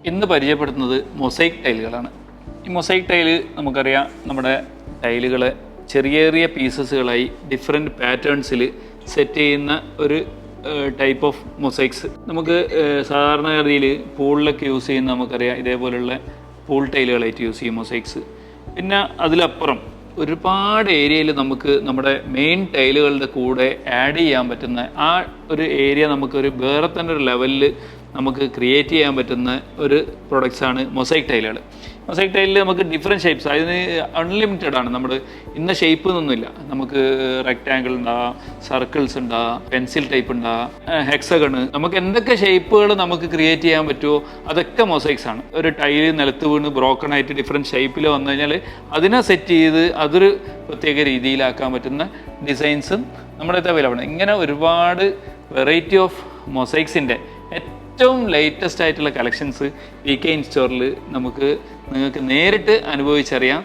ഇന്ന് പരിചയപ്പെടുത്തുന്നത് മൊസൈക്ക് ടൈലുകളാണ്. ഈ മൊസൈക്ക് ടൈല് നമുക്കറിയാം, നമ്മുടെ ടൈലുകൾ ചെറിയ ചെറിയ പീസസുകളായി ഡിഫറെൻറ്റ് പാറ്റേൺസിൽ സെറ്റ് ചെയ്യുന്ന ഒരു ടൈപ്പ് ഓഫ് മൊസൈക്സ്. നമുക്ക് സാധാരണഗതിയിൽ പൂളിലൊക്കെ യൂസ് ചെയ്യുന്ന നമുക്കറിയാം, ഇതേപോലുള്ള പൂൾ ടൈലുകളായിട്ട് യൂസ് ചെയ്യും മൊസൈക്സ്. പിന്നെ അതിലപ്പുറം ഒരുപാട് ഏരിയയിൽ നമുക്ക് നമ്മുടെ മെയിൻ ടൈലുകളുടെ കൂടെ ആഡ് ചെയ്യാൻ പറ്റുന്ന ആ ഒരു ഏരിയ നമുക്കൊരു വേറെ തന്നെ ഒരു ലെവലിൽ നമുക്ക് ക്രിയേറ്റ് ചെയ്യാൻ പറ്റുന്ന ഒരു പ്രൊഡക്ട്സാണ് മൊസൈക്ക് ടൈലുകൾ. മൊസൈക്ക് ടൈലിൽ നമുക്ക് ഡിഫറെൻറ്റ് ഷേപ്സ്, അതിന് അൺലിമിറ്റഡ് ആണ്. നമ്മൾ ഇന്ന ഷേപ്പ് എന്നൊന്നുമില്ല. നമുക്ക് റെക്റ്റാങ്കിൾ ഉണ്ടാകാം, സർക്കിൾസ് ഉണ്ടാകാം, പെൻസിൽ ടൈപ്പ് ഉണ്ടാകാം, ഹെക്സഗണ്, നമുക്ക് എന്തൊക്കെ ഷേപ്പുകൾ നമുക്ക് ക്രിയേറ്റ് ചെയ്യാൻ പറ്റുമോ അതൊക്കെ മൊസൈക്സ് ആണ്. ഒരു ടൈല് നിലത്ത് വീണ് ബ്രോക്കൺ ആയിട്ട് ഡിഫറെൻറ്റ് ഷേപ്പിൽ വന്നു കഴിഞ്ഞാൽ അതിനെ സെറ്റ് ചെയ്ത് അതൊരു പ്രത്യേക രീതിയിലാക്കാൻ പറ്റുന്ന ഡിസൈൻസും നമ്മുടെ അടുത്ത് അവൈലബിൾ ആണ്. ഇങ്ങനെ ഒരുപാട് വെറൈറ്റി ഓഫ് മൊസൈക്സിൻ്റെ ഏറ്റവും ലേറ്റസ്റ്റ് ആയിട്ടുള്ള കളക്ഷൻസ് VK ഇൻസ്റ്റോറിൽ നിങ്ങൾക്ക് നേരിട്ട് അനുഭവിച്ചറിയാം.